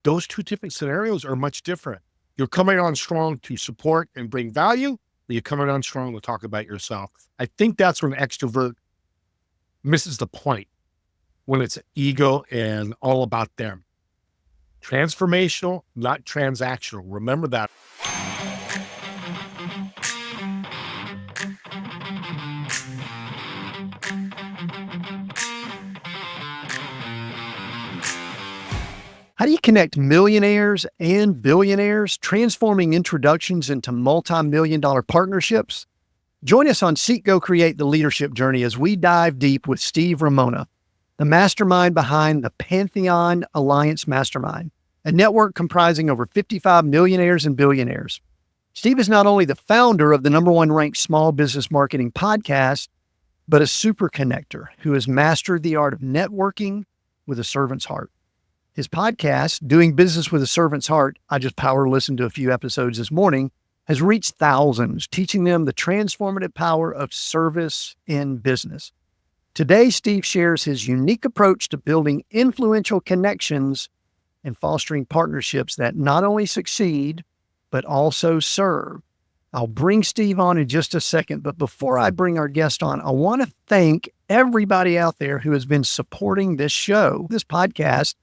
those two different scenarios are much different. You're coming on strong to support and bring value, or you're coming on strong to talk about yourself. I think that's when an extrovert misses the point, when it's ego and all about them. Transformational, not transactional. Remember that. How do you connect millionaires and billionaires, transforming introductions into multi-million-dollar partnerships? Join us on Seek, Go, Create the Leadership Journey as we dive deep with Steve Ramona, the mastermind behind the Pantheon Alliance Mastermind, a network comprising over 55 millionaires and billionaires. Steve is not only the founder of the #1 ranked small business marketing podcast, but a super connector who has mastered the art of networking with a servant's heart. His podcast, Doing Business with a Servant's Heart, I just power listened to a few episodes this morning, has reached thousands, teaching them the transformative power of service in business. Today, Steve shares his unique approach to building influential connections and fostering partnerships that not only succeed, but also serve. I'll bring Steve on in just a second, but before I bring our guest on, I want to thank everybody out there who has been supporting this show. This podcast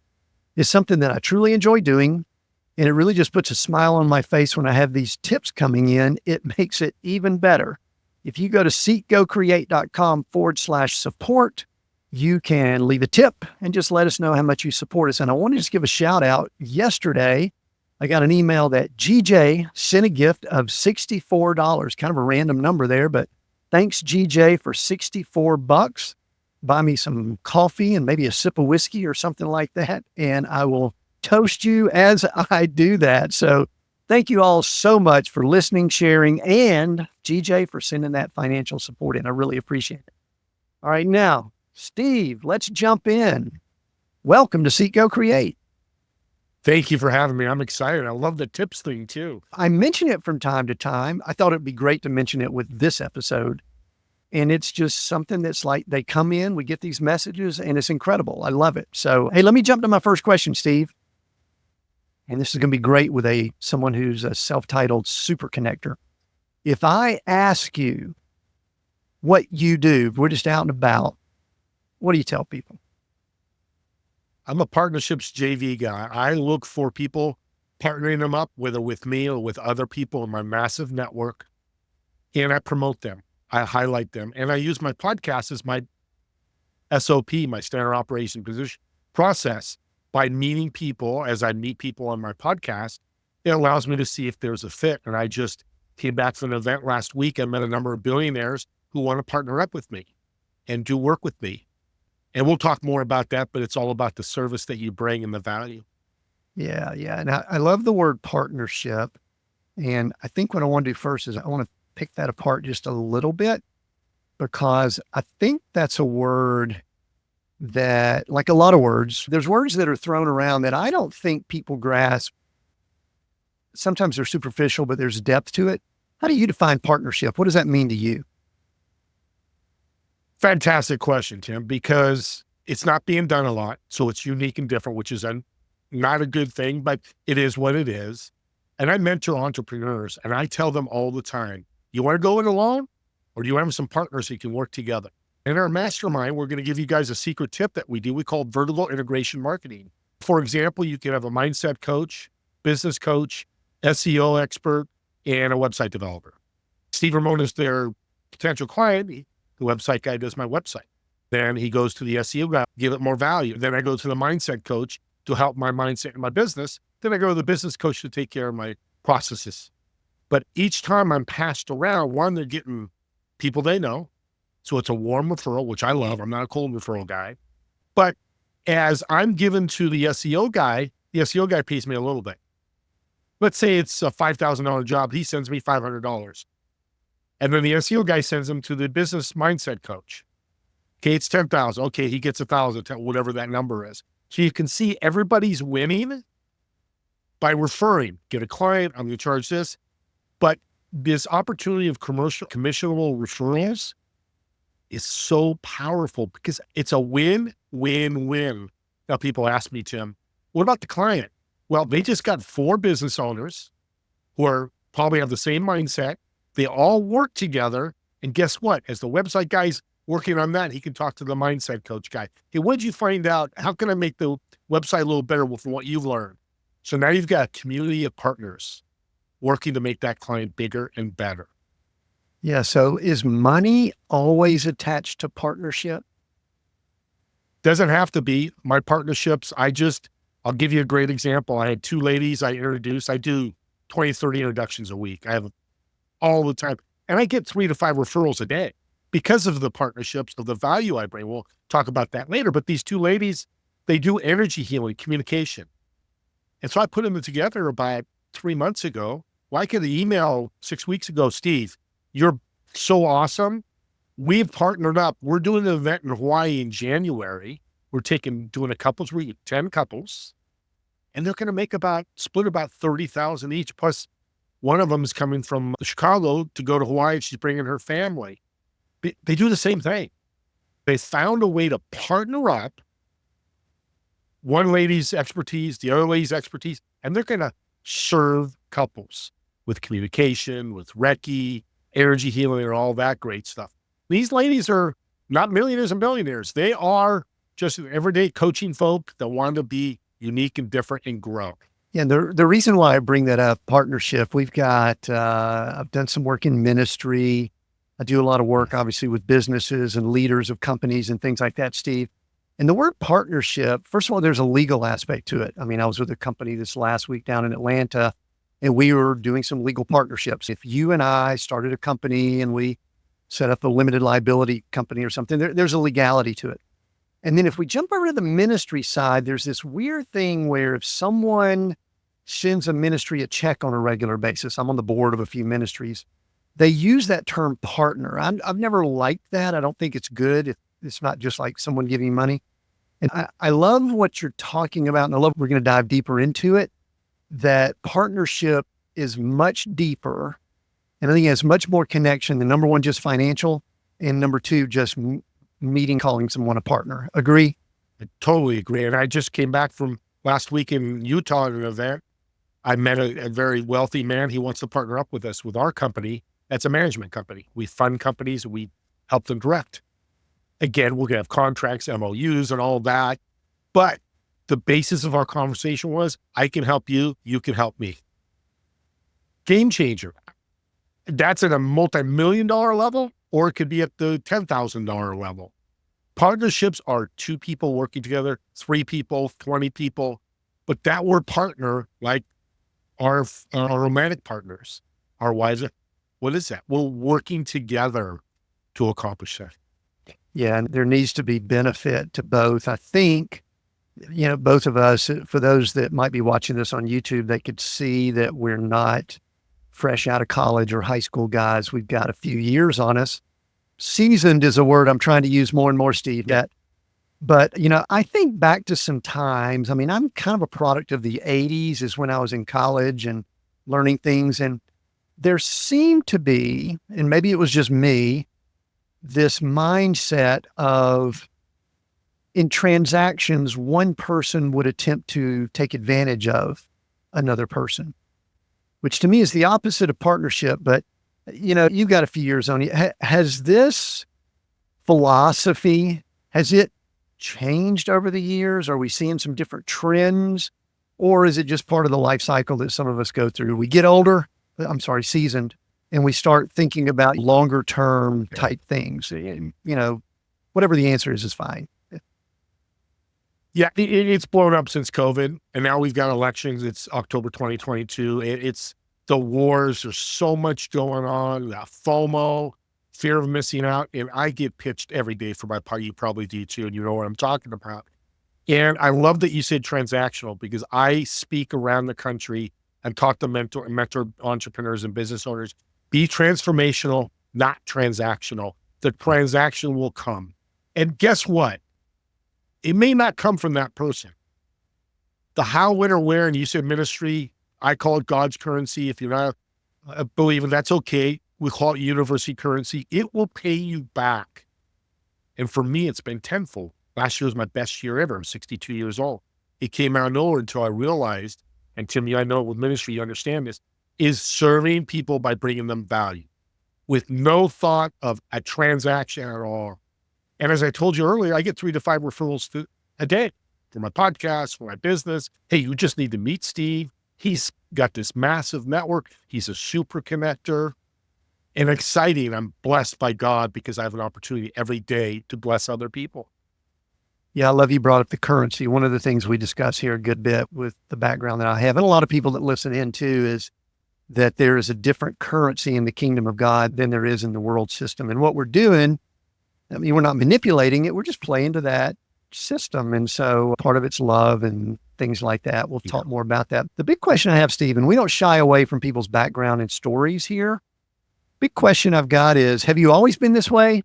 is something that I truly enjoy doing, and it really just puts a smile on my face when I have these tips coming in. It makes it even better. If you go to seekgocreate.com/support, you can leave a tip and just let us know how much you support us. And I want to just give a shout out. Yesterday, I got an email that GJ sent a gift of $64, kind of a random number there, but thanks GJ for $64. Buy me some coffee and maybe a sip of whiskey or something like that, and I will toast you as I do that. So thank you all so much for listening, sharing, and GJ for sending that financial support in. I really appreciate it. All right, now, Steve, let's jump in. Welcome to Seek, Go, Create. Thank you for having me. I'm excited. I love the tips thing too. I mention it from time to time. I thought it'd be great to mention it with this episode. And it's just something that's like they come in, we get these messages, and it's incredible. I love it. So, hey, let me jump to my first question, Steve. And this is going to be great with someone who's a self-titled super connector. If I ask you what you do, we're just out and about, what do you tell people? I'm a partnerships JV guy. I look for people, partnering them up, whether with me or with other people in my massive network, and I promote them. I highlight them, and I use my podcast as my SOP, my standard operation position process. By meeting people, as I meet people on my podcast, it allows me to see if there's a fit. And I just came back from an event last week. I met a number of billionaires who want to partner up with me and do work with me. And we'll talk more about that, but it's all about the service that you bring and the value. Yeah. And I love the word partnership. And I think what I want to do first is I want to pick that apart just a little bit, because I think that's a word that, like a lot of words, there's words that are thrown around that I don't think people grasp. Sometimes they're superficial, but there's depth to it. How do you define partnership? What does that mean to you? Fantastic question, Tim, because it's not being done a lot. So it's unique and different, which is not a good thing, but it is what it is. And I mentor entrepreneurs, and I tell them all the time, you want to go it alone, or do you have some partners that can work together? In our mastermind, we're going to give you guys a secret tip that we do. We call vertical integration marketing. For example, you can have a mindset coach, business coach, SEO expert, and a website developer. Steve Ramona is their potential client. The website guy does my website. Then he goes to the SEO guy, give it more value. Then I go to the mindset coach to help my mindset in my business. Then I go to the business coach to take care of my processes. But each time I'm passed around, one, they're getting people they know. So it's a warm referral, which I love. I'm not a cold referral guy. But as I'm given to the SEO guy pays me a little bit. Let's say it's a $5,000 job. He sends me $500. And then the SEO guy sends them to the business mindset coach. Okay, it's $10,000. Okay, he gets $1,000, whatever that number is. So you can see everybody's winning by referring. Get a client, I'm going to charge this. But this opportunity of commissionable referrals is so powerful because it's a win-win-win. Now people ask me, Tim, what about the client? Well, they just got 4 business owners who are probably have the same mindset. They all work together. And guess what? As the website guy's working on that, he can talk to the mindset coach guy. Hey, what did you find out? How can I make the website a little better from what you've learned? So now you've got a community of partners working to make that client bigger and better. Yeah. So is money always attached to partnership? Doesn't have to be. My partnerships, I'll give you a great example. I had 2 ladies I introduced. I do 20, 30 introductions a week. I have all the time. And I get 3 to 5 referrals a day because of the partnerships, of the value I bring. We'll talk about that later. But these 2 ladies, they do energy healing, communication. And so I put them together about 3 months ago. Well, I get an email 6 weeks ago, Steve, you're so awesome. We've partnered up. We're doing an event in Hawaii in January. We're doing a couples read, 10 couples, and they're going to make split about 30,000 each. Plus one of them is coming from Chicago to go to Hawaii. She's bringing her family. They do the same thing. They found a way to partner up one lady's expertise, the other lady's expertise, and they're going to serve couples with communication, with Reiki, energy healing, and all that great stuff. These ladies are not millionaires and billionaires. They are just everyday coaching folk that want to be unique and different and grow. Yeah. And the reason why I bring that up, partnership, we've got, I've done some work in ministry. I do a lot of work, obviously, with businesses and leaders of companies and things like that, Steve. And the word partnership, first of all, there's a legal aspect to it. I mean, I was with a company this last week down in Atlanta, and we were doing some legal partnerships. If you and I started a company and we set up a limited liability company or something, there's a legality to it. And then if we jump over to the ministry side, there's this weird thing where if someone sends a ministry a check on a regular basis, I'm on the board of a few ministries, they use that term partner. I've never liked that. I don't think it's good. It's not just like someone giving money. And I love what you're talking about, and I love we're going to dive deeper into it, that partnership is much deeper. And I think it has much more connection than, number one, just financial, and number two, just calling someone a partner. Agree? I totally agree. And I just came back from last week in Utah at an event. I met a very wealthy man. He wants to partner up with us with our company. That's a management company. We fund companies. We help them direct. Again, we're going to have contracts, MOUs, and all that. But the basis of our conversation was, I can help you. You can help me. Game changer. That's at a multi-million-dollar level, or it could be at the $10,000 level. Partnerships are 2 people working together, 3 people, 20 people, but that word partner, like our romantic partners, our wives, what is that? We're working together to accomplish that. Yeah. And there needs to be benefit to both. I think, both of us, for those that might be watching this on YouTube, they could see that we're not fresh out of college or high school guys. We've got a few years on us. Seasoned is a word I'm trying to use more and more, Steve. But I think back to some times. I mean, I'm kind of a product of the 80s is when I was in college and learning things. And there seemed to be, and maybe it was just me, this mindset of in transactions, one person would attempt to take advantage of another person, which to me is the opposite of partnership. But, you've got a few years on you. Has this philosophy, has it changed over the years? Are we seeing some different trends, or is it just part of the life cycle that some of us go through? We get seasoned, and we start thinking about longer term type things. Whatever the answer is fine. Yeah, it's blown up since COVID, and now we've got elections. It's October 2022. It's the wars. There's so much going on. FOMO, fear of missing out, and I get pitched every day for my part. You probably do too, and you know what I'm talking about. And I love that you said transactional, because I speak around the country and talk to mentor entrepreneurs and business owners. Be transformational, not transactional. The transaction will come, and guess what? It may not come from that person. The how, when, or where, and you said ministry, I call it God's currency. If you're not a believer, that's okay. We call it university currency. It will pay you back. And for me, it's been tenfold. Last year was my best year ever. I'm 62 years old. It came out of nowhere until I realized and Tim, I know with ministry, you understand this, is serving people by bringing them value with no thought of a transaction at all. And as I told you earlier, I get 3 to 5 referrals a day for my podcast, for my business. Hey, you just need to meet Steve. He's got this massive network. He's a super connector and exciting. I'm blessed by God because I have an opportunity every day to bless other people. Yeah, I love you brought up the currency. One of the things we discuss here a good bit with the background that I have, and a lot of people that listen in too, is that there is a different currency in the kingdom of God than there is in the world system. And what we're doing, I mean, we're not manipulating it. We're just playing to that system. And so part of it's love and things like that. We'll talk more about that. The big question I have, Stephen, we don't shy away from people's background and stories here. Big question I've got is, have you always been this way?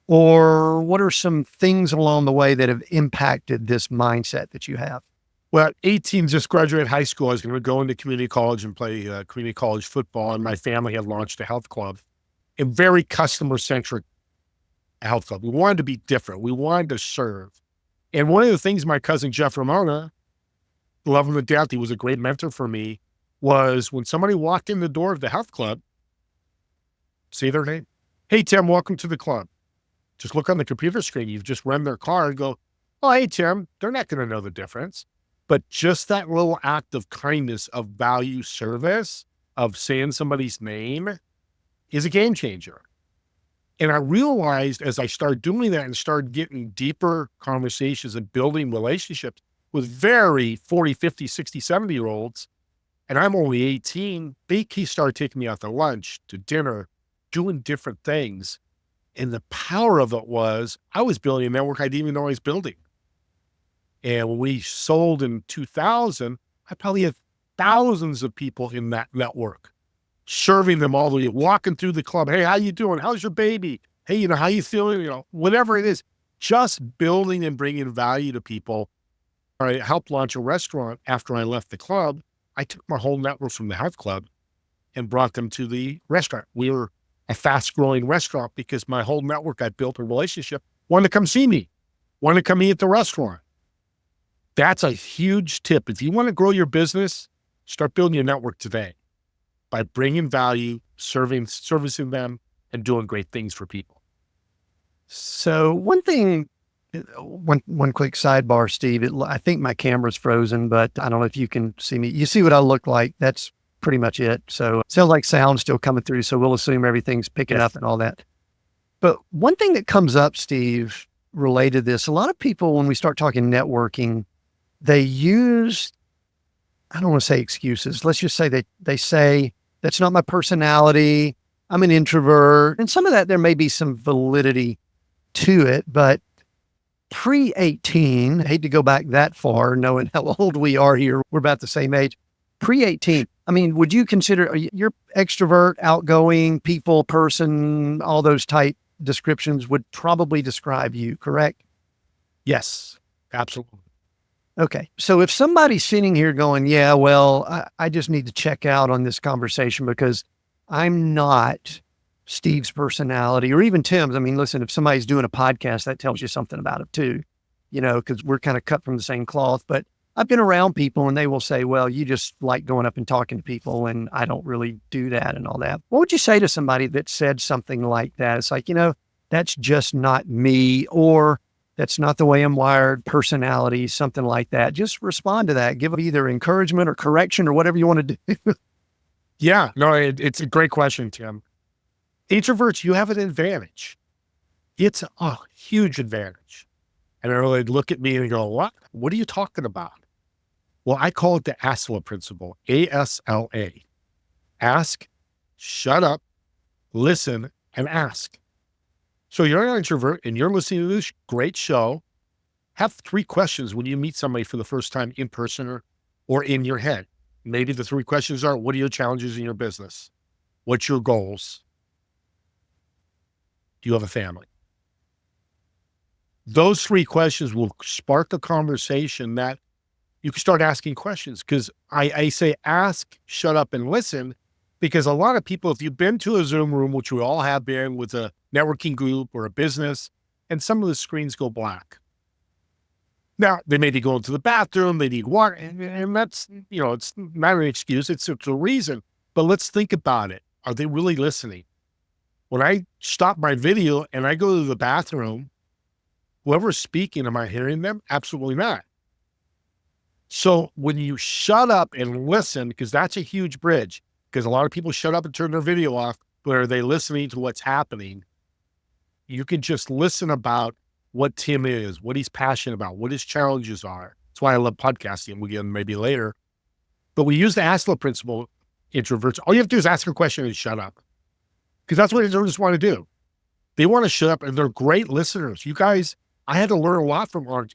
Or what are some things along the way that have impacted this mindset that you have? Well, at 18, just graduated high school. I was going to go into community college and play community college football. And my family had launched a health club, a very customer-centric health club. We wanted to be different. We wanted to serve. And one of the things my cousin, Jeff Ramona, love him to death, he was a great mentor for me, was when somebody walked in the door of the health club, say their name. Hey, Tim, welcome to the club. Just look on the computer screen. You've just run their car and go, oh, hey, Tim, they're not going to know the difference. But just that little act of kindness, of value service, of saying somebody's name is a game changer. And I realized as I started doing that and started getting deeper conversations and building relationships with very 40, 50, 60, 70-year-olds, and I'm only 18, he started taking me out to lunch, to dinner, doing different things. And the power of it was I was building a network I didn't even know I was building. And when we sold in 2000, I probably had thousands of people in that network, serving them all the way, walking through the club. Hey, how you doing? How's your baby? Hey, how you feeling? Whatever it is, just building and bringing value to people. I helped launch a restaurant after I left the club. I took my whole network from the health club and brought them to the restaurant. We were a fast-growing restaurant because my whole network, I built a relationship, wanted to come see me, wanted to come eat at the restaurant. That's a huge tip. If you want to grow your business, start building your network today by bringing value, servicing them, and doing great things for people. So one thing, one quick sidebar, Steve, I think my camera's frozen, but I don't know if you can see me. You see what I look like. That's pretty much it. So it sounds like sound's still coming through. So we'll assume everything's picking up and all that. But one thing that comes up, Steve, related to this, a lot of people, when we start talking networking, they use, I don't want to say excuses. Let's just say they say, that's not my personality. I'm an introvert. And some of that, there may be some validity to it, but pre-18, I hate to go back that far, knowing how old we are here. We're about the same age. Pre-18, I mean, would you consider, you're extrovert, outgoing, people, person, all those type descriptions would probably describe you, correct? Yes, absolutely. Okay. So if somebody's sitting here going, yeah, well, I just need to check out on this conversation because I'm not Steve's personality or even Tim's. I mean, listen, if somebody's doing a podcast, that tells you something about it too, because we're kind of cut from the same cloth. But I've been around people and they will say, well, you just like going up and talking to people and I don't really do that and all that. What would you say to somebody that said something like that? It's like, that's just not me, or that's not the way I'm wired, personality, something like that. Just respond to that. Give either encouragement or correction or whatever you want to do. Yeah, no, it's a great question, Tim. Introverts, you have an advantage. It's a huge advantage. And they'll look at me and go, what? What are you talking about? Well, I call it the ASLA principle, ASLA. Ask, shut up, listen, and ask. So you're an introvert and you're listening to this great show. Have 3 questions when you meet somebody for the first time in person or in your head. Maybe the 3 questions are, what are your challenges in your business? What's your goals? Do you have a family? Those 3 questions will spark a conversation that you can start asking questions. Because I say ask, shut up, and listen, because a lot of people, if you've been to a Zoom room, which we all have been with a networking group or a business, and some of the screens go black. Now, they may be going to the bathroom, they need water, and that's, it's not an excuse, it's a reason. But let's think about it. Are they really listening? When I stop my video and I go to the bathroom, whoever's speaking, am I hearing them? Absolutely not. So when you shut up and listen, because that's a huge bridge, because a lot of people shut up and turn their video off, but are they listening to what's happening? You can just listen about what Tim is, what he's passionate about, what his challenges are. That's why I love podcasting. We'll get into maybe later. But we use the ASLA principle, introverts. All you have to do is ask a question and shut up. Because that's what introverts want to do. They want to shut up, and they're great listeners. You guys, I had to learn a lot from our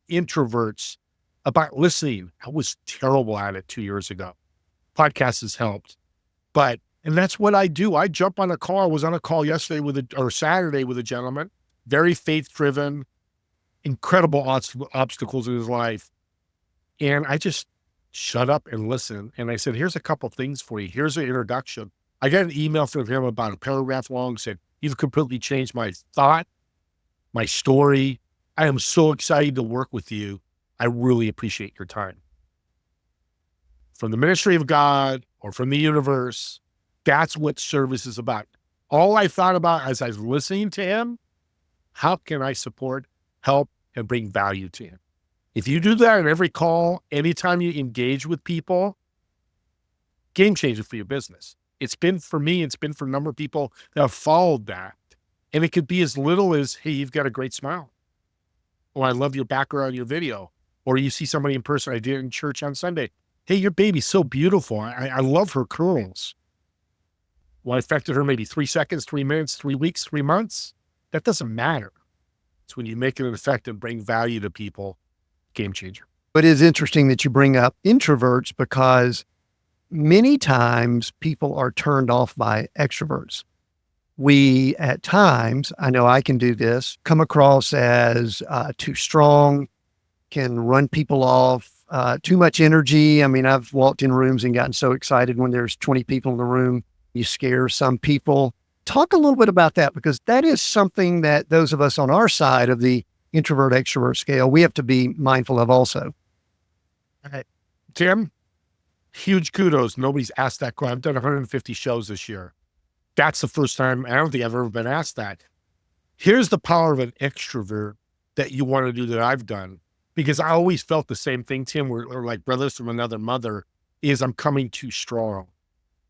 introverts about listening. I was terrible at it 2 years ago. Podcast has helped. And that's what I do. I jump on a call. I was on a call yesterday Saturday with a gentleman, very faith-driven, incredible obstacles in his life. And I just shut up and listen. And I said, here's a couple things for you. Here's an introduction. I got an email from him about a paragraph long, said, you've completely changed my thought, my story. I am so excited to work with you. I really appreciate your time. From the ministry of God or from the universe, that's what service is about. All I thought about as I was listening to him, how can I support, help, and bring value to him? If you do that in every call, anytime you engage with people, game changer for your business. It's been for me, it's been for a number of people that have followed that. And it could be as little as, hey, you've got a great smile. Or I love your background in your video. Or you see somebody in person, I did in church on Sunday. Hey, your baby's so beautiful. I love her curls. Well, it affected her maybe 3 seconds, 3 minutes, 3 weeks, 3 months. That doesn't matter. It's when you make it an effect and bring value to people, game changer. It is interesting that you bring up introverts because many times people are turned off by extroverts. We, at times, I know I can do this, come across as too strong, can run people off, too much energy. I mean, I've walked in rooms and gotten so excited when there's 20 people in the room, you scare some people. Talk a little bit about that, because that is something that those of us on our side of the introvert extrovert scale, we have to be mindful of also. All right. Tim, huge kudos. Nobody's asked that question. I've done 150 shows this year. That's the first time, I don't think I've ever been asked that. Here's the power of an extrovert that you want to do that I've done, because I always felt the same thing, Tim. We're like brothers from another mother, is I'm coming too strong.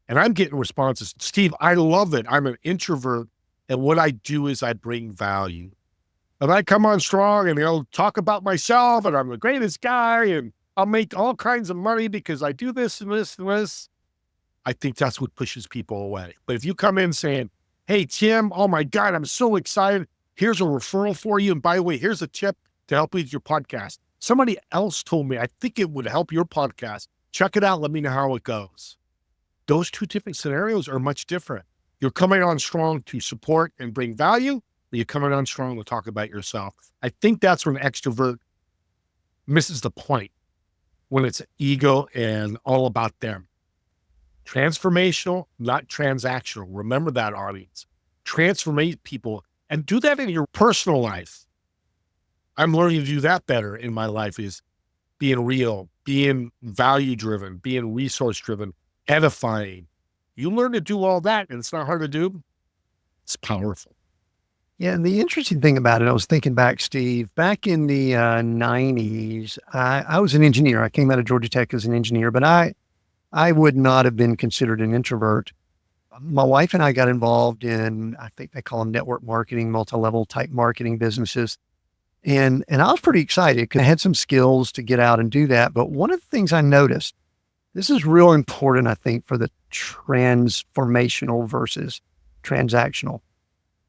And I'm getting responses. Steve, I love it. I'm an introvert. And what I do is I bring value. And I come on strong and I'll talk about myself and I'm the greatest guy and I'll make all kinds of money because I do this and this and this. I think that's what pushes people away. But if you come in saying, hey, Tim, oh my God, I'm so excited. Here's a referral for you. And by the way, here's a tip to help with your podcast. Somebody else told me, I think it would help your podcast. Check it out. Let me know how it goes. Those two different scenarios are much different. You're coming on strong to support and bring value, or you're coming on strong to talk about yourself. I think that's when an extrovert misses the point, when it's ego and all about them. Transformational, not transactional. Remember that, audience. Transformate people and do that in your personal life. I'm learning to do that better in my life, is being real, being value-driven, being resource-driven, edifying. You learn to do all that, and it's not hard to do. It's powerful. Yeah, and the interesting thing about it, I was thinking back, Steve, back in the 90s, I was an engineer. I came out of Georgia Tech as an engineer, but I would not have been considered an introvert. My wife and I got involved in, I think they call them network marketing, multi-level type marketing businesses. And I was pretty excited because I had some skills to get out and do that. But one of the things I noticed, this is real important, I think, for the transformational versus transactional.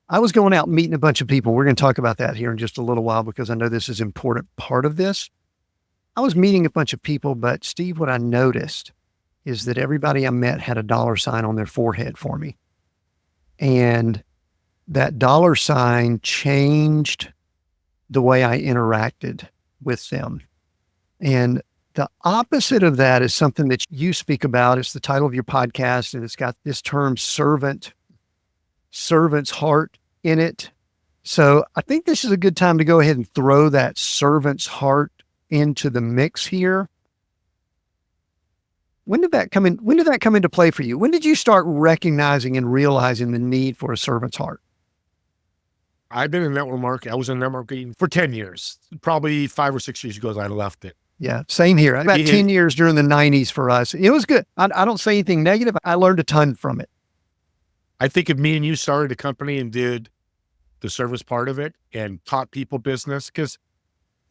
I was going out and meeting a bunch of people. We're going to talk about that here in just a little while, because I know this is an important part of this. I was meeting a bunch of people, but Steve, what I noticed is that everybody I met had a dollar sign on their forehead for me. And that dollar sign changed the way I interacted with them. And the opposite of that is something that you speak about. It's the title of your podcast, and it's got this term servant's heart in it. So I think this is a good time to go ahead and throw that servant's heart into the mix here. When did that come in? When did that come into play for you? When did you start recognizing and realizing the need for a servant's heart? I've been in network marketing. I was in network marketing for 10 years. Probably 5 or 6 years ago, I left it. Yeah, same here. About 10 years during the 90s for us. It was good. I don't say anything negative. I learned a ton from it. I think if me and you started a company and did the service part of it and taught people business, because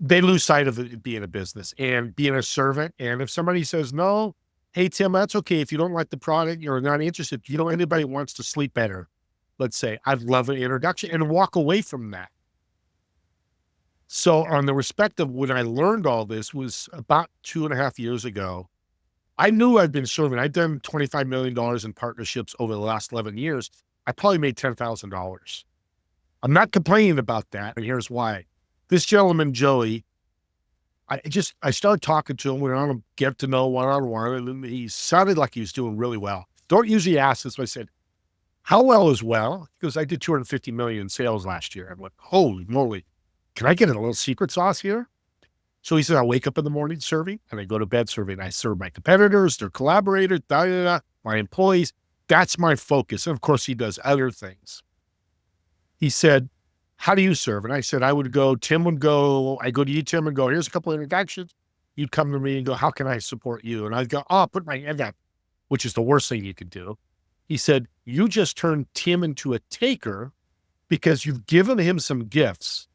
they lose sight of it being a business and being a servant. And if somebody says, no, hey, Tim, that's okay. If you don't like the product, you're not interested. You know, anybody wants to sleep better. Let's say, I'd love an introduction and walk away from that. So on the respect of when I learned all this was about 2.5 years ago. I knew I'd been serving. I'd done $25 million in partnerships over the last 11 years. I probably made $10,000. I'm not complaining about that. And here's why. This gentleman, Joey, I started talking to him. We were on a get to know one-on-one, and he sounded like he was doing really well. Don't usually ask this, but I said, how well is well? Because I did 250 million in sales last year. I'm like, holy moly, can I get a little secret sauce here? So he said, I wake up in the morning serving and I go to bed serving. I serve my competitors, their collaborators, my employees. That's my focus. And of course, he does other things. He said, how do you serve? And I said, Tim would go, I go to you, Tim, and go, here's a couple of introductions. You'd come to me and go, how can I support you? And I'd go, put my hand up, which is the worst thing you could do. He said, you just turned Tim into a taker because you've given him some gifts.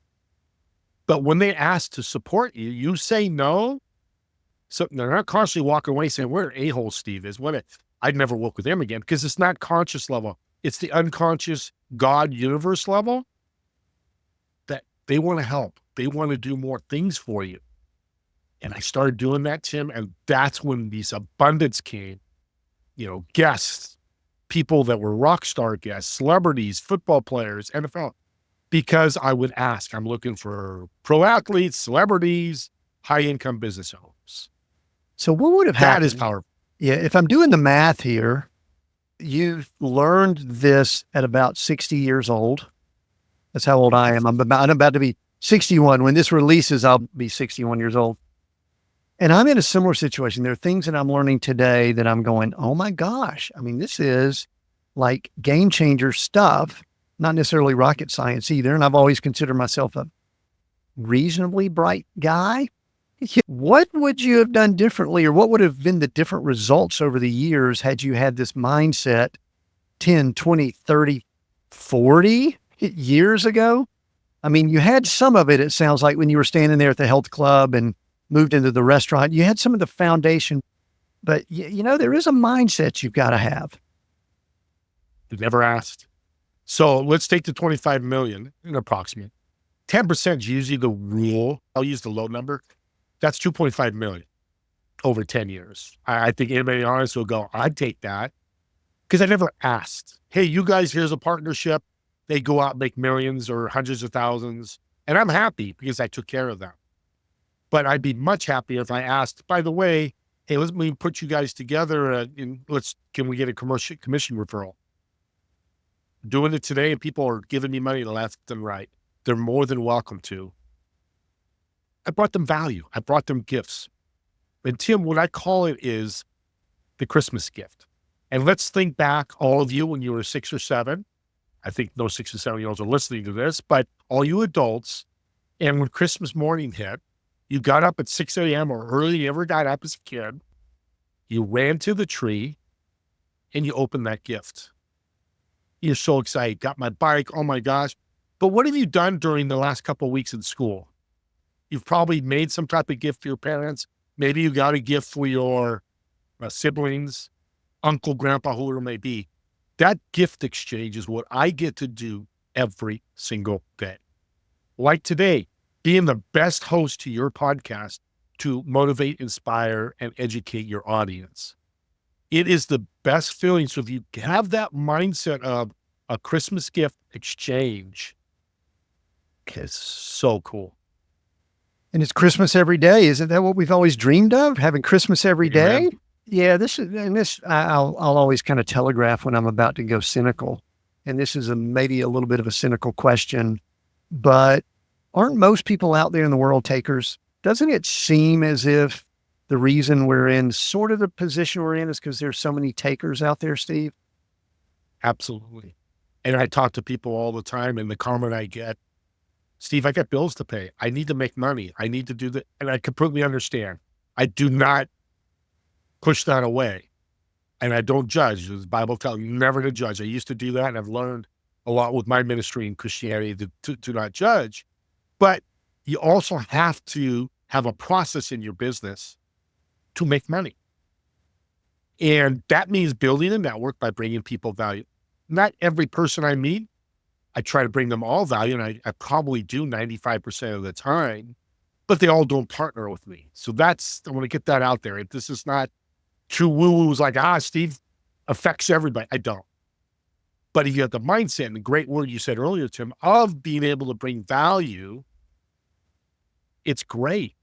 But when they ask to support you, you say no. So they're not constantly walking away saying, where a-hole Steve is. I'd never work with him again because it's not conscious level. It's the unconscious God universe level that they want to help. They want to do more things for you. And I started doing that, Tim. And that's when these abundance came, guests, people that were rock star guests, celebrities, football players, NFL. Because I would ask, I'm looking for pro athletes, celebrities, high income business owners. So what would have happened? That is powerful. Yeah. If I'm doing the math here, you learned this at about 60 years old. That's how old I am. I'm about to be 61. When this releases, I'll be 61 years old. And I'm in a similar situation. There are things that I'm learning today that I'm going, oh my gosh. I mean, this is like game changer stuff. Not necessarily rocket science either. And I've always considered myself a reasonably bright guy. What would you have done differently, or what would have been the different results over the years had you had this mindset 10, 20, 30, 40 years ago? I mean, you had some of it, it sounds like, when you were standing there at the health club and moved into the restaurant. You had some of the foundation, but there is a mindset you've got to have. You never asked. So let's take the 25 million in approximate. 10% is usually the rule. I'll use the low number. That's 2.5 million over 10 years. I think anybody honest will go, I'd take that, because I never asked. Hey, you guys, here's a partnership. They go out and make millions or hundreds of thousands. And I'm happy because I took care of them. But I'd be much happier if I asked, by the way, hey, let me put you guys together and can we get a commission referral? Doing it today, and people are giving me money left and right. They're more than welcome to. I brought them value. I brought them gifts. And Tim, what I call it is the Christmas gift. And let's think back, all of you, when you were 6 or 7. I think no 6 or 7-year-olds are listening to this, but all you adults, and when Christmas morning hit, you got up at 6 a.m. or early, you ever got up as a kid, you ran to the tree and you opened that gift. You're so excited. Got my bike. Oh my gosh. But what have you done during the last couple of weeks in school? You've probably made some type of gift for your parents. Maybe you got a gift for your siblings, uncle, grandpa, whoever it may be. That gift exchange is what I get to do every single day. Like today, being the best host to your podcast to motivate, inspire, and educate your audience. It is the best feeling. So if you have that mindset of a Christmas gift exchange, it's so cool. And it's Christmas every day. Isn't that what we've always dreamed of? Having Christmas every day? Amen. Yeah, I'll always kind of telegraph when I'm about to go cynical. And this is maybe a little bit of a cynical question. but aren't most people out there in the world takers? Doesn't it seem as if the reason we're in sort of the position we're in is because there's so many takers out there, Steve? Absolutely. And I talk to people all the time, and the comment I get, Steve, I got bills to pay. I need to make money. I need to do that. And I completely understand. I do not push that away. And I don't judge. The Bible tells you never to judge. I used to do that, and I've learned a lot with my ministry in Christianity to not judge. But you also have to have a process in your business to make money. And that means building a network by bringing people value. Not every person I meet, I try to bring them all value, and I probably do 95% of the time, but they all don't partner with me. So I want to get that out there. This is not true woo-woos like, Steve affects everybody. I don't. But if you have the mindset and the great word you said earlier, Tim, of being able to bring value, it's great.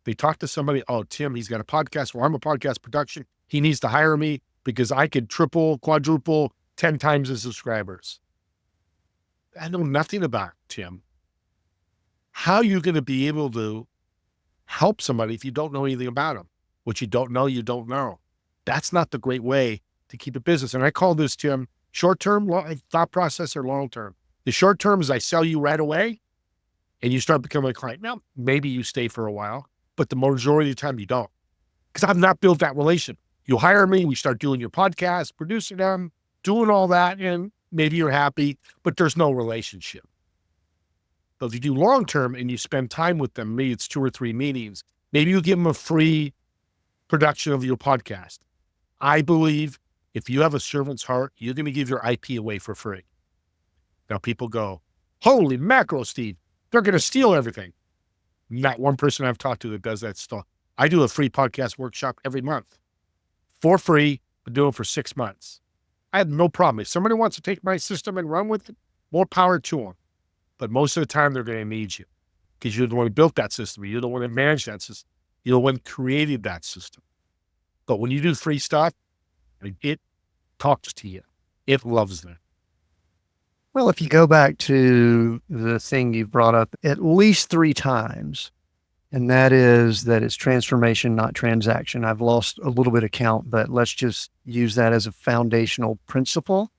They talk to somebody, Tim, he's got a podcast, or I'm a podcast production. He needs to hire me because I could triple, quadruple, 10 times his subscribers. I know nothing about Tim. How are you going to be able to help somebody if you don't know anything about them? What you don't know, you don't know. That's not the great way to keep a business. And I call this, Tim, short-term thought process or long-term. The short-term is I sell you right away and you start becoming a client. Now, maybe you stay for a while, but the majority of the time you don't. Because I've not built that relationship. You hire me, we start doing your podcast, producing them, doing all that, and maybe you're happy, but there's no relationship. But if you do long-term and you spend time with them, maybe it's 2 or 3 meetings, maybe you give them a free production of your podcast. I believe if you have a servant's heart, you're going to give your IP away for free. Now people go, holy mackerel, Steve, they're going to steal everything. Not one person I've talked to that does that stuff. I do a free podcast workshop every month for free, but do it for 6 months. I have no problem. If somebody wants to take my system and run with it, more power to them. But most of the time they're going to need you because you're the one who built that system. You're the one that managed that system. You're the one who created that system. But when you do free stuff, it talks to you. It loves that. Well, if you go back to the thing you've brought up at least 3 times, and that is that it's transformation, not transaction. I've lost a little bit of count, but let's just use that as a foundational principle,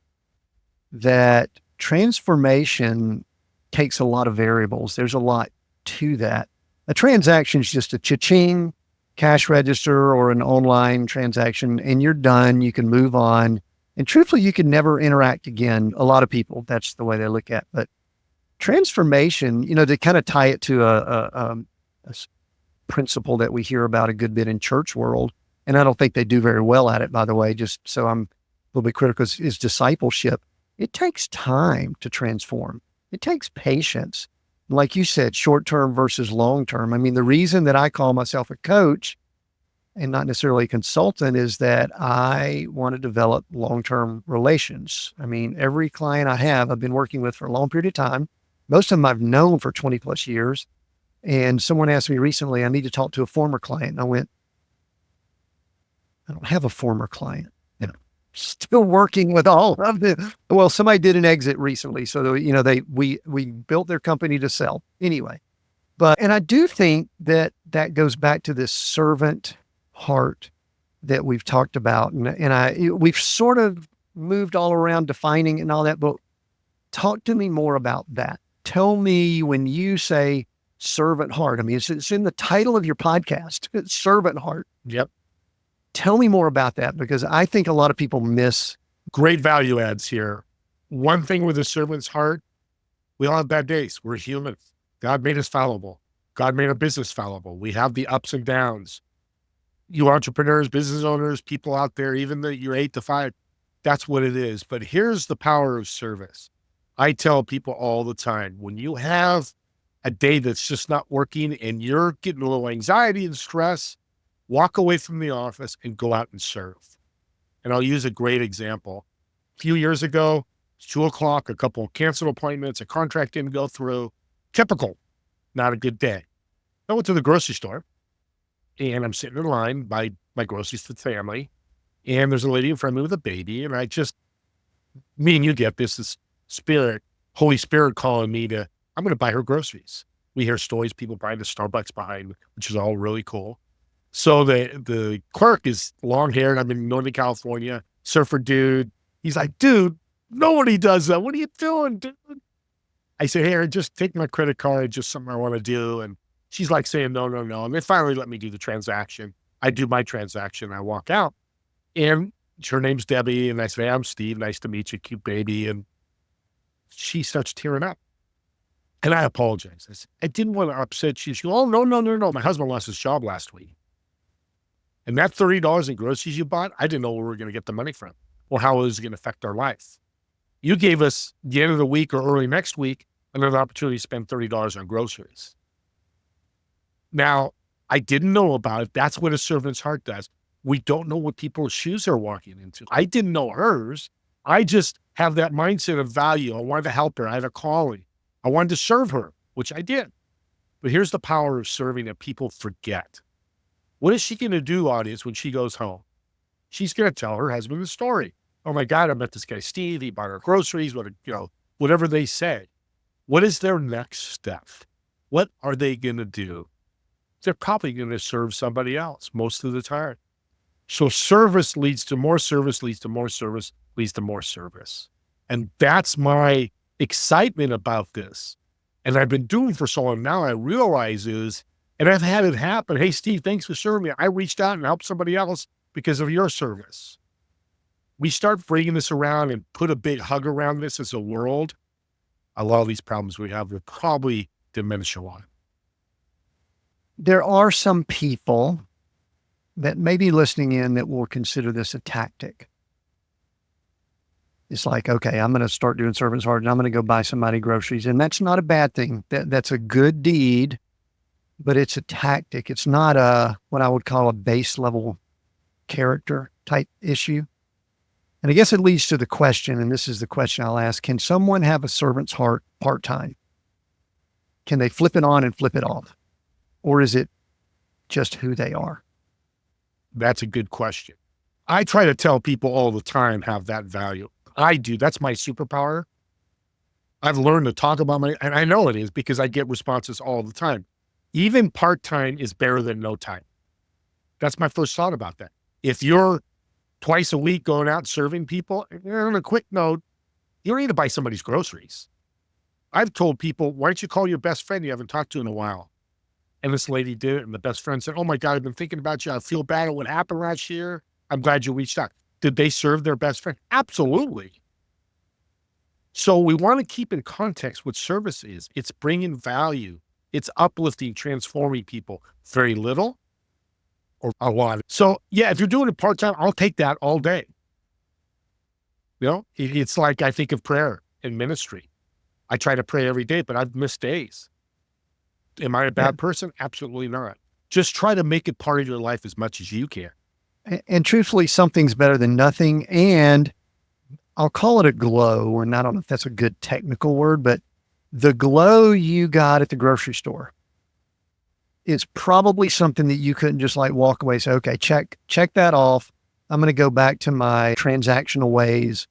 that transformation takes a lot of variables. There's a lot to that. A transaction is just a cha-ching cash register or an online transaction, and you're done. You can move on. And truthfully, you can never interact again. A lot of people, that's the way they look at it. But transformation, to kind of tie it to a principle that we hear about a good bit in church world, and I don't think they do very well at it, by the way, just so I'm a little bit critical, is discipleship. It takes time to transform. It takes patience. Like you said, short-term versus long-term. I mean, the reason that I call myself a coach and not necessarily a consultant is that I want to develop long-term relations. I mean, every client I have, I've been working with for a long period of time. Most of them I've known for 20 plus years. And someone asked me recently, I need to talk to a former client. And I went, I don't have a former client. Still working with all of them. Well, somebody did an exit recently. So, we built their company to sell anyway. And I do think that goes back to this servant heart that we've talked about. And we've sort of moved all around defining it and all that, but talk to me more about that. Tell me when you say servant heart. I mean, it's in the title of your podcast, it's servant heart. Yep. Tell me more about that, because I think a lot of people miss. Great value adds here. One thing with a servant's heart, we all have bad days. We're humans. God made us fallible. God made our business fallible. We have the ups and downs. You entrepreneurs, business owners, people out there, even though you're 8 to 5, that's what it is. But here's the power of service. I tell people all the time, when you have a day that's just not working and you're getting a little anxiety and stress, walk away from the office and go out and serve. And I'll use a great example. A few years ago, it's 2:00, a couple of canceled appointments, a contract didn't go through. Typical, not a good day. I went to the grocery store and I'm sitting in line by my groceries for the family. And there's a lady in front of me with a baby. And me and you get this spirit, Holy Spirit calling me I'm going to buy her groceries. We hear stories, people buying the Starbucks behind, which is all really cool. So the clerk is long haired. I'm in Northern California, surfer dude. He's like, dude, nobody does that. What are you doing, dude? I say, here, just take my credit card, just something I want to do. And she's like saying, no, no, no. And they finally let me do the transaction. I do my transaction. I walk out and her name's Debbie. And I say, I'm Steve. Nice to meet you, cute baby. And she starts tearing up. And I apologize. I said, I didn't want to upset you. She goes, oh, no, no, no, no. My husband lost his job last week. And that $30 in groceries you bought, I didn't know where we were going to get the money from or how it was going to affect our life. You gave us the end of the week or early next week another opportunity to spend $30 on groceries. Now, I didn't know about it. That's what a servant's heart does. We don't know what people's shoes are walking into. I didn't know hers. I just have that mindset of value. I wanted to help her. I had a calling. I wanted to serve her, which I did. But here's the power of serving that people forget. What is she going to do, audience, when she goes home? She's going to tell her husband the story. Oh my God, I met this guy, Steve. He bought her groceries, whatever they say. What is their next step? What are they going to do? They're probably going to serve somebody else most of the time. So service leads to more service, leads to more service, leads to more service. And that's my excitement about this. And I've been doing for so long now, I realize and I've had it happen. Hey, Steve, thanks for serving me. I reached out and helped somebody else because of your service. We start bringing this around and put a big hug around this as a world. A lot of these problems we have will probably diminish a lot. There are some people that may be listening in that will consider this a tactic. It's like, okay, I'm going to start doing servant's heart and I'm going to go buy somebody groceries. And that's not a bad thing. That's a good deed, but it's a tactic. It's not what I would call a base level character type issue. And I guess it leads to the question, and this is the question I'll ask, can someone have a servant's heart part-time? Can they flip it on and flip it off? Or is it just who they are? That's a good question. I try to tell people all the time have that value. I do. That's my superpower. I've learned to talk about and I know it is because I get responses all the time. Even part-time is better than no time. That's my first thought about that. If you're twice a week going out serving people, on a quick note, you don't need to buy somebody's groceries. I've told people, why don't you call your best friend you haven't talked to in a while? And this lady did it. And the best friend said, oh my God, I've been thinking about you. I feel bad at what happened last year. I'm glad you reached out. Did they serve their best friend? Absolutely. So we want to keep in context what service is. It's bringing value. It's uplifting, transforming people. Very little or a lot. So yeah, if you're doing it part-time, I'll take that all day. It's like I think of prayer in ministry. I try to pray every day, but I've missed days. Am I a bad person? Absolutely not. Just try to make it part of your life as much as you can. And truthfully, something's better than nothing. And I'll call it a glow, and I don't know if that's a good technical word, but the glow you got at the grocery store is probably something that you couldn't just like walk away and say, okay, check that off. I'm going to go back to my transactional ways.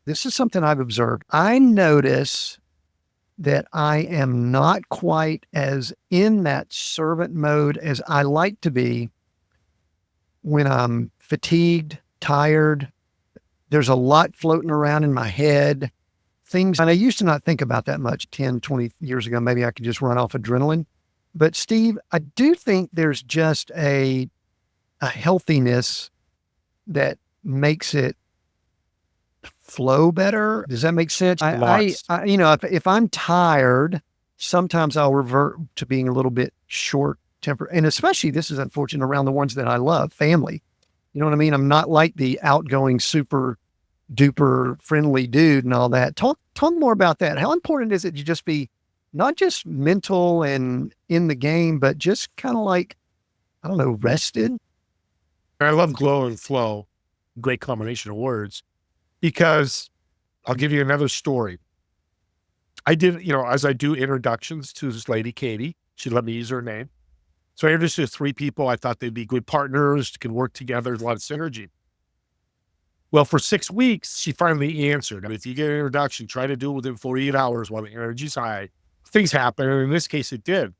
This is something I've observed. I notice that I am not quite as in that servant mode as I like to be when I'm fatigued, tired. There's a lot floating around in my head, things, and I used to not think about that much 10, 20 years ago. Maybe I could just run off adrenaline. But Steve, I do think there's just a healthiness that makes it flow better. Does that make sense? I if I'm tired, sometimes I'll revert to being a little bit short tempered. And especially this is unfortunate around the ones that I love, family. You know what I mean? I'm not like the outgoing, super duper friendly dude and all that. Talk more about that. How important is it to just be not just mental and in the game, but just kind of like, I don't know, rested? I love glow and flow. Great combination of words. Because I'll give you another story. I did, as I do introductions to this lady, Katie, she let me use her name. So I introduced her to 3 people. I thought they'd be good partners, can work together, a lot of synergy. Well, for 6 weeks, she finally answered. If you get an introduction, try to do it within 48 hours while the energy's high. Things happen, and in this case, it did.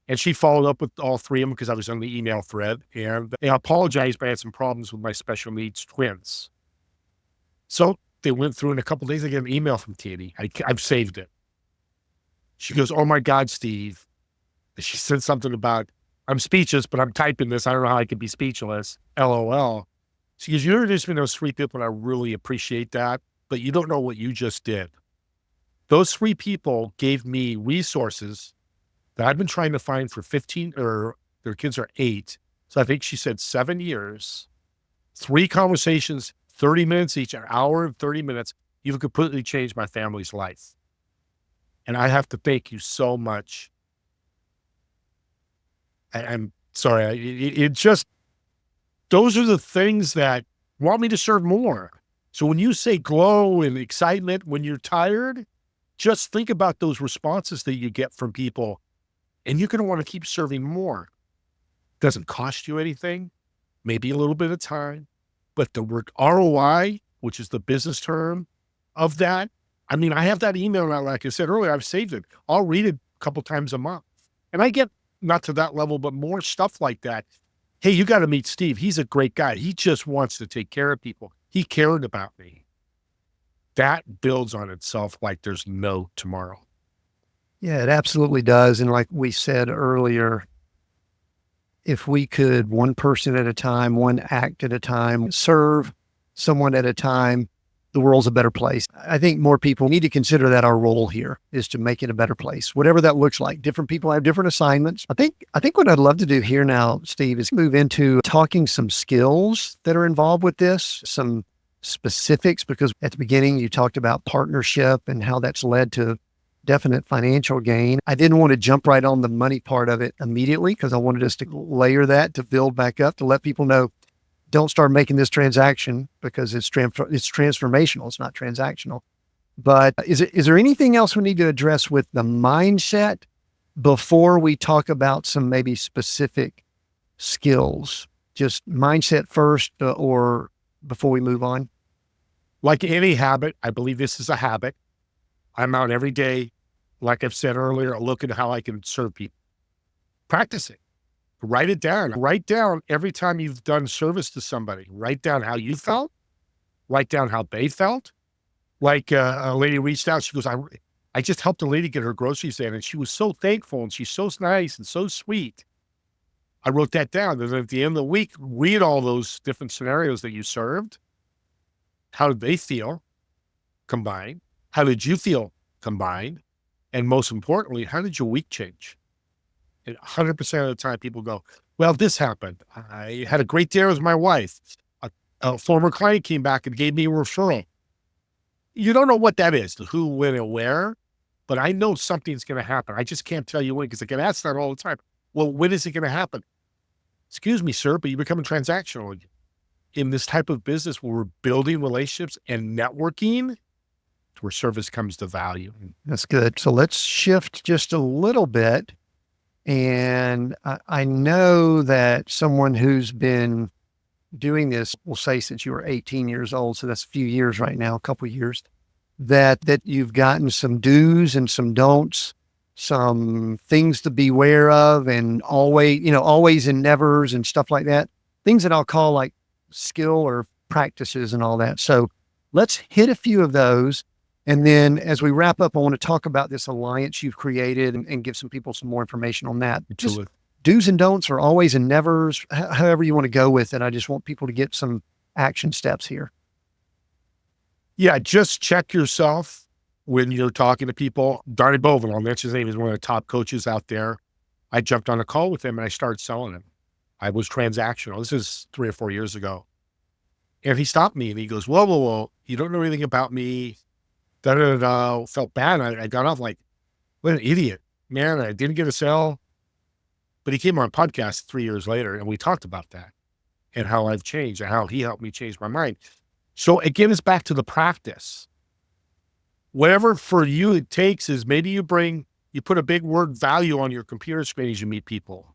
And she followed up with all three of them because I was on the email thread. And I apologized, but I had some problems with my special needs twins. So they went through, in a couple of days, I get an email from Katie. I've saved it. She goes, "Oh my God, Steve." And she said something about, "I'm speechless, but I'm typing this. I don't know how I can be speechless. LOL." She goes, "You introduced me to those three people, and I really appreciate that, but you don't know what you just did. Those three people gave me resources that I've been trying to find for 15, or their kids are 8. So I think she said 7 years, 3 conversations, 30 minutes each, an hour and 30 minutes. You've completely changed my family's life. And I have to thank you so much." I'm sorry. It just, those are the things that want me to serve more. So when you say glow and excitement when you're tired, just think about those responses that you get from people, and you're going to want to keep serving more. Doesn't cost you anything, maybe a little bit of time, but the work ROI, which is the business term of that. I mean, I have that email now, like I said earlier, I've saved it. I'll read it a couple times a month. And I get not to that level, but more stuff like that. "Hey, you got to meet Steve. He's a great guy. He just wants to take care of people. He cared about me." That builds on itself like there's no tomorrow. Yeah, it absolutely does. And like we said earlier, if we could, one person at a time, one act at a time, serve someone at a time, the world's a better place. I think more people need to consider that our role here is to make it a better place, whatever that looks like. Different people have different assignments. I think what I'd love to do here now, Steve, is move into talking some skills that are involved with this, some specifics, because at the beginning you talked about partnership and how that's led to definite financial gain. I didn't want to jump right on the money part of it immediately because I wanted us to layer that, to build back up, to let people know, don't start making this transaction because it's transformational. It's not transactional. But is there anything else we need to address with the mindset before we talk about some maybe specific skills? Just mindset first, or before we move on? Like any habit, I believe this is a habit. I'm out every day, like I've said earlier, looking at how I can serve people. Practice it. Write it down. Write down every time you've done service to somebody. Write down how you felt. Write down how they felt. Like a lady reached out. She goes, I just helped a lady get her groceries in, and she was so thankful, and she's so nice and so sweet. I wrote that down. And then at the end of the week, read all those different scenarios that you served. How did they feel combined? How did you feel combined? And most importantly, how did your week change? And 100% of the time people go, "Well, this happened. I had a great dinner with my wife. A former client came back and gave me a referral." You don't know what that is, the who, when, and where, but I know something's going to happen. I just can't tell you when, because I get asked that all the time. "Well, when is it going to happen?" Excuse me, sir, but you become transactional in this type of business where we're building relationships and networking, to where service comes to value. That's good. So let's shift just a little bit. And I know that someone who's been doing this, we'll say since you were 18 years old, so that's a few years right now, a couple of years, that you've gotten some do's and some don'ts, some things to beware of, and always and nevers and stuff like that. Things that I'll call like skill or practices and all that. So let's hit a few of those. And then as we wrap up, I want to talk about this alliance you've created and give some people some more information on that. Just do's and don'ts, or always and nevers, however you want to go with it. I just want people to get some action steps here. Yeah, just check yourself when you're talking to people. Donnie Bovenall, that's his name, is one of the top coaches out there. I jumped on a call with him and I started selling him. I was transactional. This is 3 or 4 years ago. And he stopped me and he goes, whoa. You don't know anything about me. Felt bad. I got off like, what an idiot, man. I didn't get a sale. But he came on a podcast 3 years later and we talked about that and how I've changed and how he helped me change my mind. So again, it's back to the practice. Whatever for you it takes is maybe you put a big word value on your computer screen as you meet people,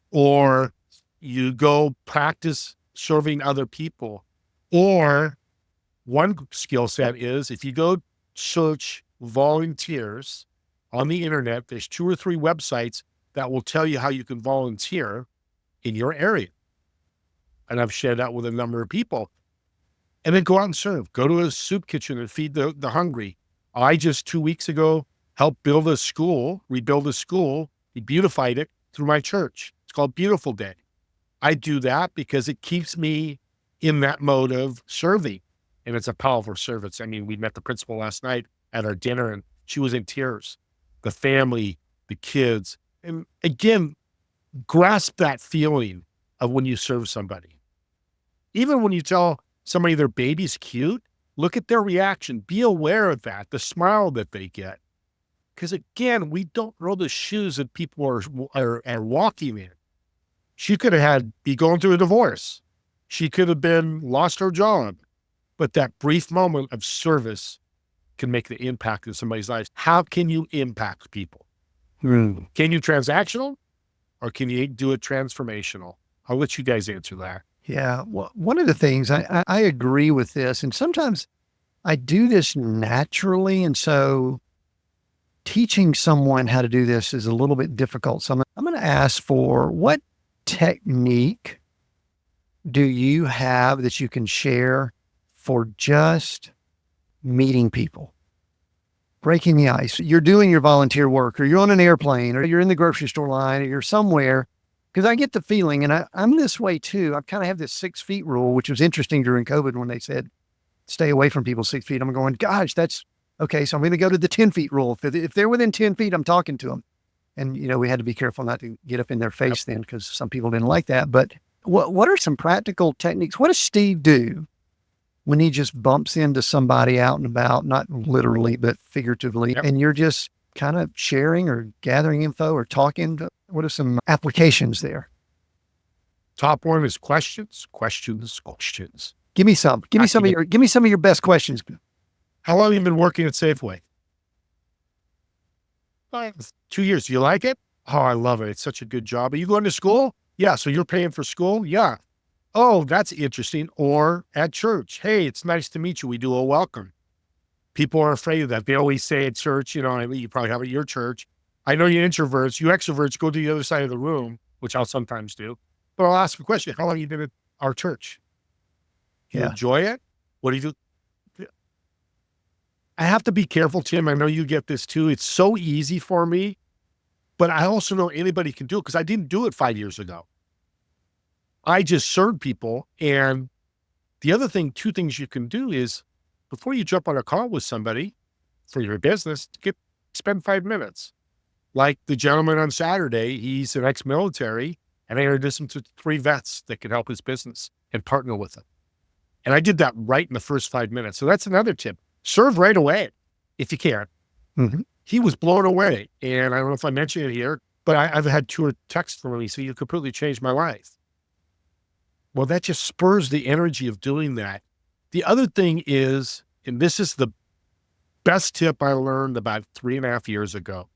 or you go practice serving other people, or One skill set is if you go search volunteers on the internet, there's 2 or 3 websites that will tell you how you can volunteer in your area. And I've shared that with a number of people. And then go out and serve. Go to a soup kitchen and feed the hungry. I just 2 weeks ago helped build a school, rebuild a school. We beautified it through my church. It's called Beautiful Day. I do that because it keeps me in that mode of serving. And it's a powerful service. I mean, we met the principal last night at our dinner and she was in tears. The family, the kids. And again, grasp that feeling of when you serve somebody. Even when you tell somebody their baby's cute, look at their reaction. Be aware of that, the smile that they get. Because again, we don't know the shoes that people are walking in. She could have be going through a divorce. She could have been lost her job. But that brief moment of service can make the impact in somebody's life. How can you impact people? Can you transactional or can you do it transformational? I'll let you guys answer that. Yeah. Well, one of the things I agree with this, and sometimes I do this naturally. And so teaching someone how to do this is a little bit difficult. So I'm going to ask for what technique do you have that you can share for just meeting people, breaking the ice? You're doing your volunteer work, or you're on an airplane, or you're in the grocery store line, or you're somewhere. Because I get the feeling, and I'm this way too. I kind of have this 6 feet rule, which was interesting during COVID when they said, stay away from people 6 feet. I'm going, gosh, that's okay. So I'm going to go to the 10 feet rule. If they're within 10 feet, I'm talking to them. And, we had to be careful not to get up in their face then, because some people didn't like that. But what are some practical techniques? What does Steve do when he just bumps into somebody out and about, not literally, but figuratively, and you're just kind of sharing or gathering info or talking? What are some applications there? Top one is questions, questions, questions. Give me some of your best questions. How long have you been working at Safeway? 2 years. Do you like it? Oh, I love it. It's such a good job. Are you going to school? Yeah. So you're paying for school? Yeah. Oh, that's interesting. Or at church. Hey, it's nice to meet you. We do a welcome. People are afraid of that. They always say at church, you probably have it at your church. I know you introverts, you extroverts go to the other side of the room, which I'll sometimes do. But I'll ask a question. How long have you been at our church? You enjoy it? What do you do? I have to be careful, Tim. I know you get this too. It's so easy for me, but I also know anybody can do it because I didn't do it 5 years ago. I just served people. And the other thing, 2 things you can do is before you jump on a call with somebody for your business, spend 5 minutes. Like the gentleman on Saturday, he's an ex-military, and I introduced him to 3 vets that could help his business and partner with him. And I did that right in the first 5 minutes. So that's another tip. Serve right away if you can. Mm-hmm. He was blown away. And I don't know if I mentioned it here, but I've had 2 texts from him. He said, you completely changed my life. Well, that just spurs the energy of doing that. The other thing is, and this is the best tip I learned about 3.5 years ago,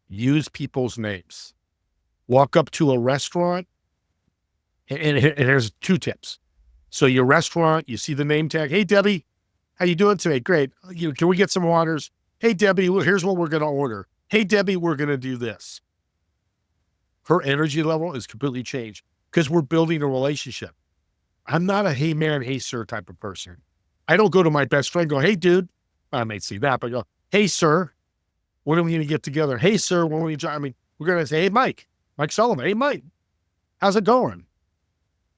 use people's names. Walk up to a restaurant, and here's 2 tips. So your restaurant, you see the name tag. Hey, Debbie, how you doing today? Great. Can we get some waters? Hey, Debbie, here's what we're going to order. Hey, Debbie, we're going to do this. Her energy level is completely changed because we're building a relationship. I'm not a hey man, hey sir type of person. I don't go to my best friend and go, hey dude, I might see that, but I go, hey sir, when are we going to get together? Hey sir, when are we we're going to say, hey Mike Sullivan, hey Mike, how's it going?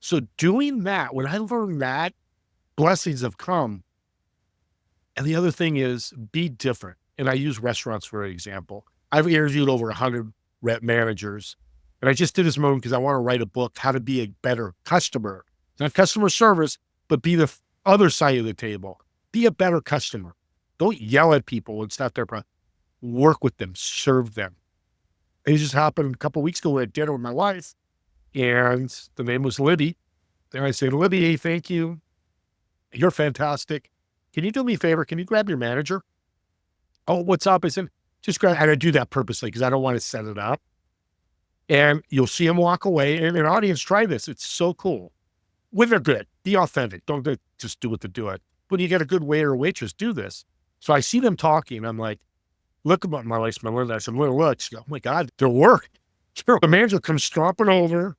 So doing that, when I learned that, blessings have come. And the other thing is be different. And I use restaurants for an example. I've interviewed over 100 rep managers, and I just did this moment because I want to write a book, how to be a better customer. Not customer service, but be the other side of the table. Be a better customer. Don't yell at people and stuff their problem. Work with them, serve them. It just happened a couple of weeks ago at dinner with my wife, and the name was Libby. And I said, Libby, hey, thank you. You're fantastic. Can you do me a favor? Can you grab your manager? Oh, what's up? I said, just grab, and I do that purposely because I don't want to set it up. And you'll see him walk away. And an audience, try this. It's so cool. When they're good, be authentic. Don't just do it to do it. when you get a good waiter or waitress, do this. So I see them talking. I'm like, look at my wife, my little, I said, look. She goes, oh my God, they're working. The manager comes stomping over.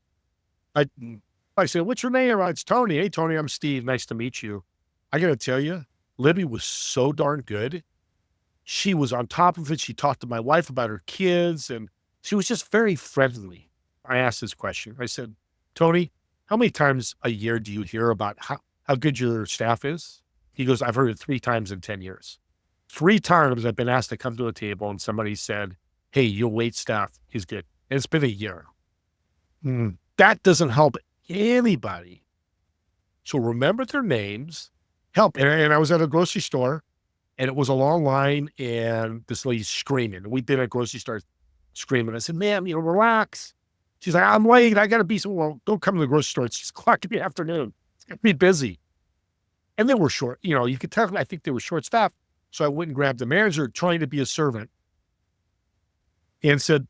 I said, what's your name? It's Tony. Hey, Tony, I'm Steve. Nice to meet you. I got to tell you, Libby was so darn good. She was on top of it. She talked to my wife about her kids, and she was just very friendly. I asked this question. I said, Tony, how many times a year do you hear about how good your staff is? He goes, I've heard it 3 times in 10 years. 3 times I've been asked to come to a table and somebody said, hey, your wait staff is good. And it's been a year. That doesn't help anybody. So remember their names, help. And I was at a grocery store, and it was a long line, and this lady's screaming. We've been at grocery stores screaming. I said, ma'am, relax. She's like, I'm late. I got to be somewhere. Well, don't come to the grocery store. It's 6 o'clock in the afternoon. It's going to be busy. And they were short. You could tell, I think they were short staffed. So I went and grabbed the manager trying to be a servant and said,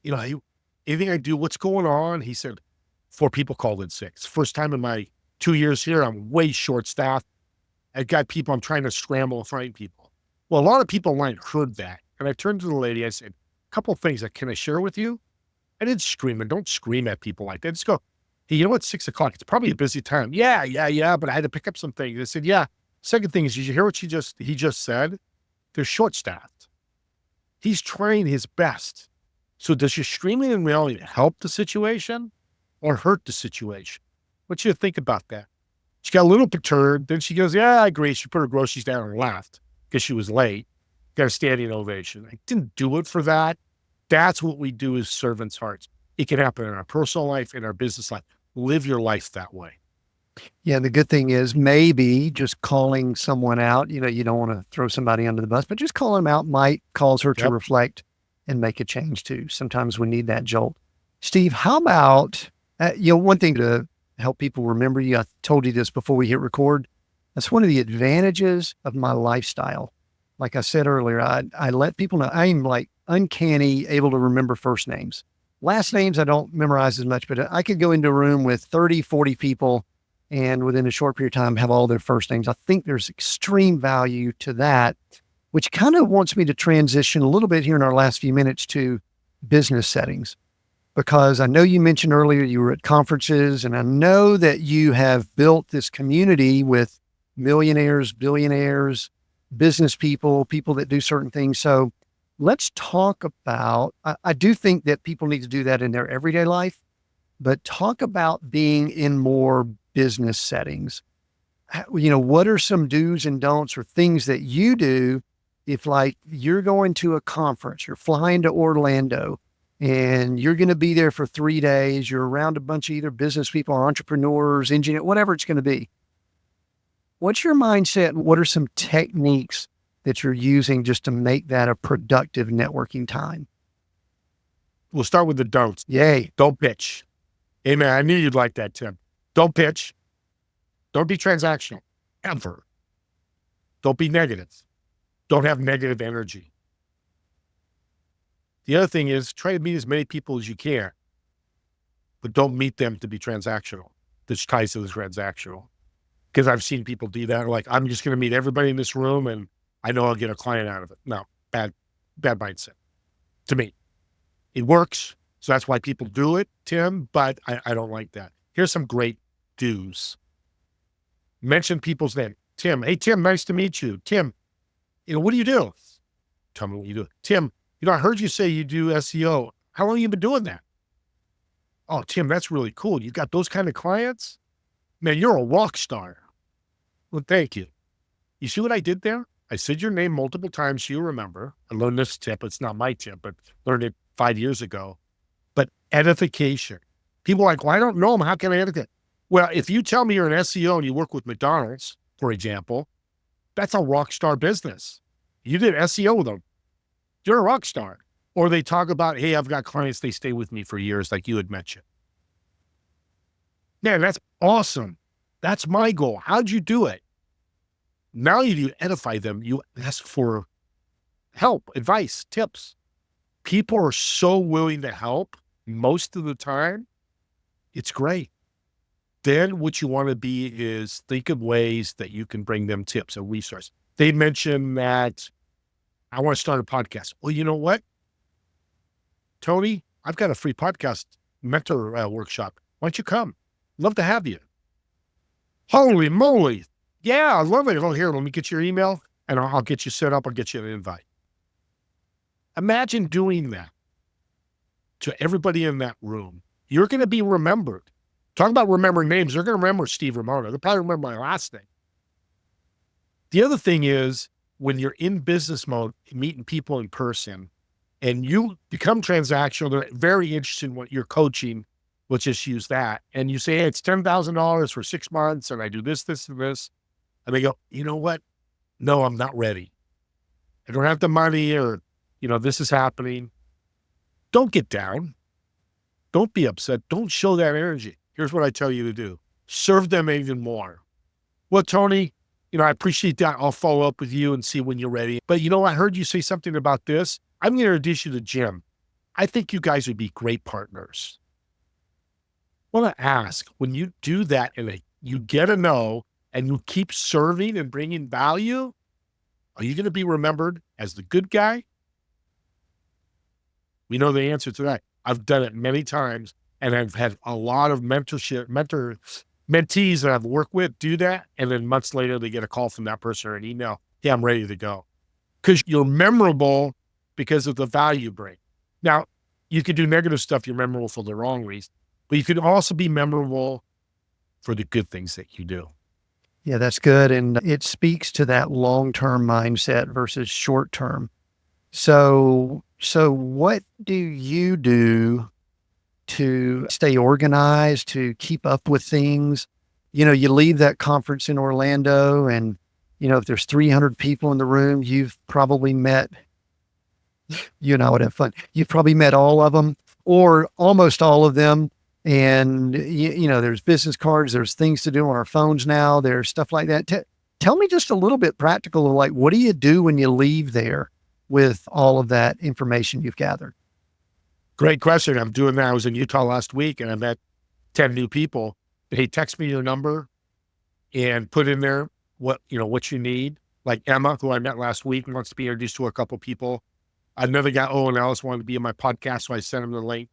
anything I do, what's going on? He said, 4 people called in sick. First time in my 2 years here, I'm way short staffed. I've got people, I'm trying to scramble and find people. Well, a lot of people online heard that. And I turned to the lady, I said, a couple of things that can I share with you? I didn't scream, and don't scream at people like that. Just go, hey, it's 6 o'clock. It's probably a busy time. Yeah. But I had to pick up some things. I said, yeah. Second thing is, did you hear what he just said? They're short staffed. He's trying his best. So does your screaming in reality help the situation or hurt the situation? What you think about that? She got a little perturbed. Then she goes, yeah, I agree. She put her groceries down and left because she was late. Got a standing ovation. I didn't do it for that. That's what we do as servants' hearts. It can happen in our personal life, in our business life. Live your life that way. Yeah, the good thing is maybe just calling someone out, you don't want to throw somebody under the bus, but just calling them out might cause her to reflect and make a change too. Sometimes we need that jolt. Steve, how about, one thing to help people remember you, I told you this before we hit record. That's one of the advantages of my lifestyle. Like I said earlier, I let people know I'm like uncanny able to remember first names. Last names, I don't memorize as much, but I could go into a room with 30, 40 people and within a short period of time have all their first names. I think there's extreme value to that, which kind of wants me to transition a little bit here in our last few minutes to business settings. Because I know you mentioned earlier you were at conferences, and I know that you have built this community with millionaires, billionaires, business people, people that do certain things. So let's talk about, I do think that people need to do that in their everyday life, but talk about being in more business settings. What are some do's and don'ts or things that you do if like you're going to a conference, you're flying to Orlando and you're going to be there for 3 days, you're around a bunch of either business people or entrepreneurs, engineers, whatever it's going to be. What's your mindset? What are some techniques that you're using just to make that a productive networking time? We'll start with the don'ts. Yay. Don't pitch. Hey, man, I knew you'd like that, Tim. Don't pitch. Don't be transactional, ever. Don't be negative. Don't have negative energy. The other thing is try to meet as many people as you can, but don't meet them to be transactional. This ties to the transactional. Because I've seen people do that. Like, I'm just going to meet everybody in this room and I know I'll get a client out of it. No, bad mindset to me. It works. So that's why people do it, Tim, but I don't like that. Here's some great do's. Mention people's name. Tim, hey, Tim, nice to meet you. Tim, what do you do? Tell me what you do. Tim, I heard you say you do SEO. How long have you been doing that? Oh, Tim, that's really cool. You got those kind of clients? Man, you're a rock star. Well, thank you. You see what I did there? I said your name multiple times so you remember. I learned this tip. It's not my tip, but learned it 5 years ago. But edification. People are like, well, I don't know him. How can I edify? Well, if you tell me you're an SEO and you work with McDonald's, for example, that's a rock star business. You did SEO with them. You're a rock star. Or they talk about, hey, I've got clients, they stay with me for years, like you had mentioned. Man, that's awesome. That's my goal. How'd you do it? Now you edify them. You ask for help, advice, tips. People are so willing to help most of the time. It's great. Then what you want to be is think of ways that you can bring them tips and resources. They mentioned that I want to start a podcast. Well, you know what, Tony, I've got a free podcast mentor workshop. Why don't you come? Love to have you. Holy moly. Yeah, I love it. Oh, here, let me get your email and I'll get you set up. I'll get you an invite. Imagine doing that to everybody in that room. You're going to be remembered. Talk about remembering names. They're going to remember Steve Ramona. They'll probably remember my last name. The other thing is when you're in business mode, meeting people in person and you become transactional, they're very interested in what you're coaching. Let's just use that. And you say, hey, it's $10,000 for 6 months. And I do this, this, and this. And they go, you know what? No, I'm not ready. I don't have the money or, this is happening. Don't get down. Don't be upset. Don't show that energy. Here's what I tell you to do. Serve them even more. Well, Tony, I appreciate that. I'll follow up with you and see when you're ready. But I heard you say something about this. I'm going to introduce you to Jim. I think you guys would be great partners. I want to ask, when you do that and you get a no and you keep serving and bringing value, are you going to be remembered as the good guy? We know the answer to that. I've done it many times, and I've had a lot of mentees that I've worked with do that. And then months later, they get a call from that person or an email. Hey, I'm ready to go. Because you're memorable because of the value you bring. Now, you could do negative stuff. You're memorable for the wrong reason, but you could also be memorable for the good things that you do. Yeah, that's good. And it speaks to that long-term mindset versus short-term. So what do you do to stay organized, to keep up with things? You leave that conference in Orlando and, if there's 300 people in the room, you've probably met, you and I would have fun. You've probably met all of them or almost all of them. And, there's business cards, there's things to do on our phones now, there's stuff like that. Tell me just a little bit practical of like, what do you do when you leave there with all of that information you've gathered? Great question. I'm doing that. I was in Utah last week and I met 10 new people. Hey, text me your number and put in there what you need. Like Emma, who I met last week, wants to be introduced to a couple people. Another guy, Owen Ellis, wanted to be in my podcast. So I sent him the link.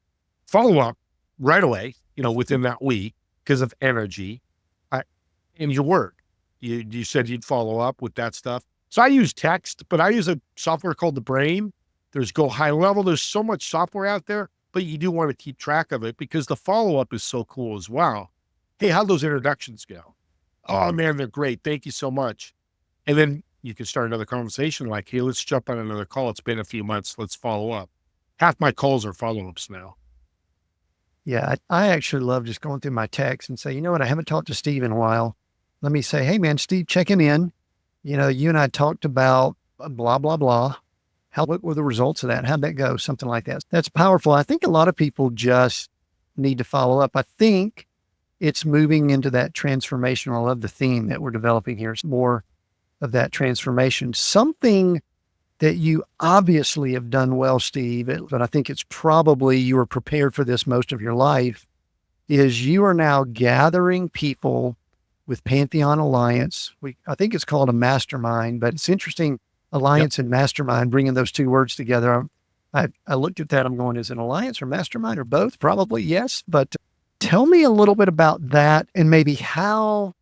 Follow up right away, within that week because of energy and your word. You said you'd follow up with that stuff. So I use text, but I use a software called The Brain. There's Go High Level. There's so much software out there, but you do want to keep track of it because the follow-up is so cool as well. Hey, how'd those introductions go? Oh man, they're great. Thank you so much. And then you can start another conversation like, hey, let's jump on another call. It's been a few months. Let's follow up. Half my calls are follow-ups now. Yeah, I actually love just going through my texts and say, you know what, I haven't talked to Steve in a while. Let me say, hey man, Steve, checking in. You and I talked about blah, blah, blah. What were the results of that? How'd that go? Something like that. That's powerful. I think a lot of people just need to follow up. I think it's moving into that transformational. I love the theme that we're developing here. It's more of that transformation. Something that you obviously have done well, Steve, but I think it's probably you were prepared for this most of your life, is you are now gathering people with Pantheon Alliance. I think it's called a mastermind, but it's interesting, alliance and mastermind, bringing those two words together. I looked at that. I'm going, is it an alliance or mastermind or both? Probably yes. But tell me a little bit about that and maybe how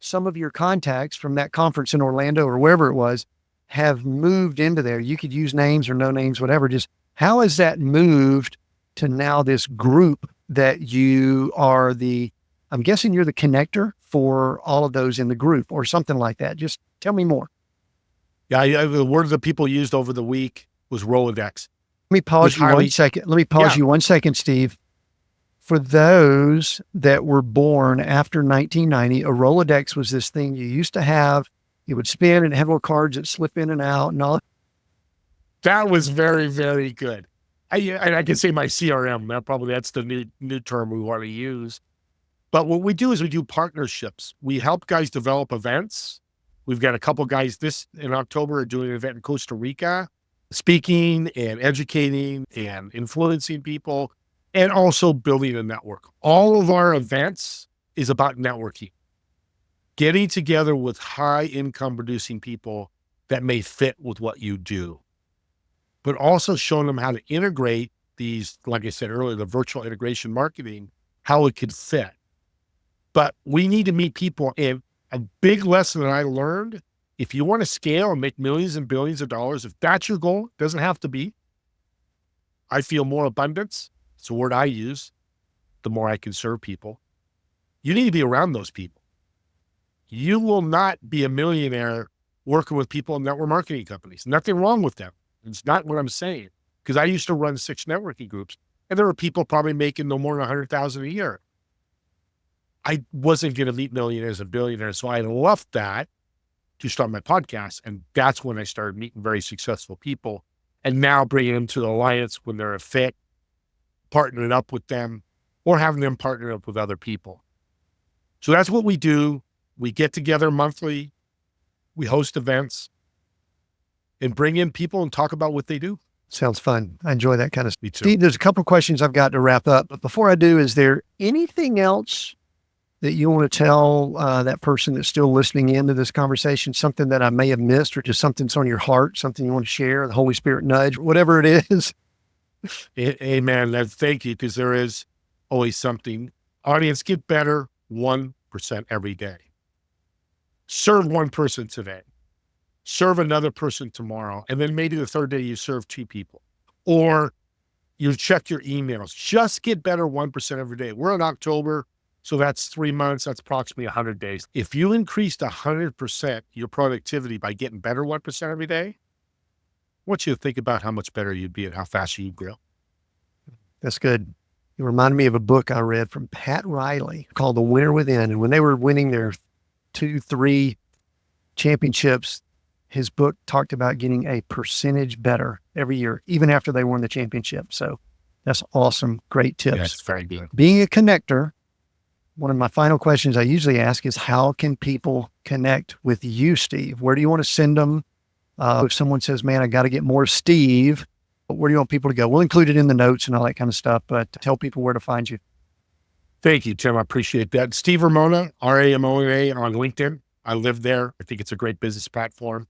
some of your contacts from that conference in Orlando or wherever it was have moved into there. You could use names or no names, whatever. Just how has that moved to now this group that you are I'm guessing you're the connector for all of those in the group or something like that. Just tell me more. Yeah, the word that people used over the week was Rolodex. Let me pause you 1 second. Let me pause you 1 second, Steve. For those that were born after 1990, a Rolodex was this thing you used to have. You would spin and have little cards that slip in and out and all. That was very, very good. I can say my CRM. That's the new term we want to use. But what we do is we do partnerships. We help guys develop events. We've got a couple guys in October are doing an event in Costa Rica, speaking and educating and influencing people and also building a network. All of our events is about networking, getting together with high income producing people that may fit with what you do, but also showing them how to integrate these, like I said earlier, the virtual integration marketing, how it could fit. But we need to meet people. And a big lesson that I learned, if you want to scale and make millions and billions of dollars, if that's your goal, it doesn't have to be. I feel more abundance. It's a word I use. The more I can serve people, you need to be around those people. You will not be a millionaire working with people in network marketing companies. Nothing wrong with them. It's not what I'm saying. Because I used to run 6 networking groups, and there were people probably making no more than 100,000 a year. I wasn't going to meet millionaires and billionaires. So I left that to start my podcast. And that's when I started meeting very successful people, and now bringing them to the Alliance when they're a fit, partnering up with them, or having them partner up with other people. So that's what we do. We get together monthly, we host events, and bring in people and talk about what they do. Sounds fun. I enjoy that kind of stuff. Me too. Steve, there's a couple of questions I've got to wrap up. But before I do, is there anything else that you want to tell that person that's still listening into this conversation, something that I may have missed, or just something that's on your heart, something you want to share, the Holy Spirit nudge, whatever it is? Amen. Thank you, because there is always something. Audience, get better 1% every day. Serve one person today. Serve another person tomorrow. And then maybe the third day you serve 2 people. Or you check your emails. Just get better 1% every day. We're in October, so that's 3 months. That's approximately 100 days. If you increased 100% your productivity by getting better 1% every day, I want you to think about how much better you'd be and how fast you'd grow. That's good. It reminded me of a book I read from Pat Riley called The Winner Within. And when they were winning their 2-3 championships, his book talked about getting a percentage better every year, even after they won the championship. So that's awesome. Great tips. That's very good. Being a connector, one of my final questions I usually ask is, how can people connect with you, Steve? Where do you want to send them? If someone says, man, I got to get more Steve, where do you want people to go? We'll include it in the notes and all that kind of stuff, but tell people where to find you. Thank you, Tim. I appreciate that. Steve Ramona, Ramona on LinkedIn. I live there. I think it's a great business platform.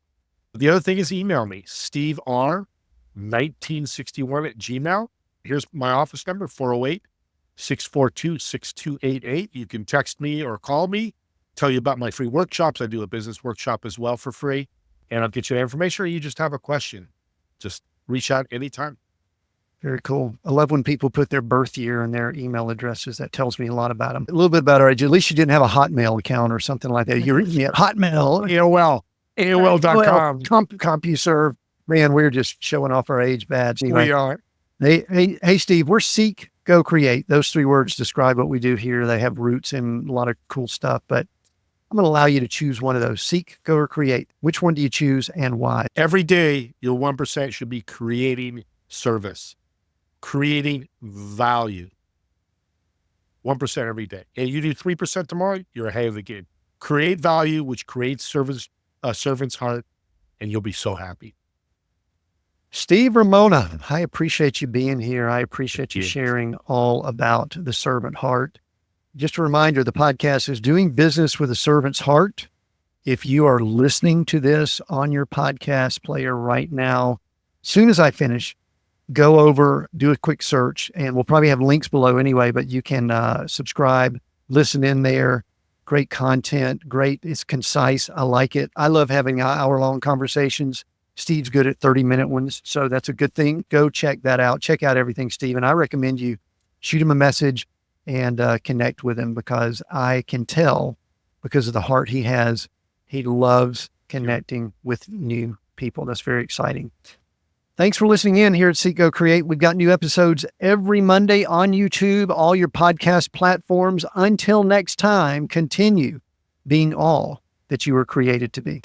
The other thing is email me, stevr1961@gmail. Here's my office number, 408-642-6288. You can text me or call me, tell you about my free workshops. I do a business workshop as well for free, and I'll get you the information, or you just have a question. Just reach out anytime. Very cool. I love when people put their birth year and their email addresses. That tells me a lot about them. A little bit about our age. At least you didn't have a Hotmail account or something like that. You're at Hotmail, AOL.com, CompuServe. Man, we're just showing off our age badge. Anyway, We are. Hey, Steve, we're Seek, Go, Create. Those 3 words describe what we do here. They have roots in a lot of cool stuff, but I'm going to allow you to choose one of those. Seek, Go, or Create. Which one do you choose and why? Every day, your 1% should be creating service, creating value. 1% every day. And you do 3% tomorrow, you're ahead of the game. Create value, which creates service, a servant's heart, and you'll be so happy. Steve Ramona, I appreciate you being here. I appreciate you Thank you. sharing all about the servant heart. Just a reminder, the podcast is Doing Business with a Servant's Heart. If you are listening to this on your podcast player right now, as soon as I finish, go over, do a quick search, and we'll probably have links below anyway, but you can subscribe, listen in there. Great content, great. It's concise. I like it. I love having hour-long conversations. Steve's good at 30-minute ones, so that's a good thing. Go check that out. Check out everything, Steve. And I recommend you shoot him a message and connect with him, because I can tell, because of the heart he has, he loves connecting with new people. That's very exciting. Thanks for listening in here at Seek, Go, Create. We've got new episodes every Monday on YouTube, all your podcast platforms. Until next time, continue being all that you were created to be.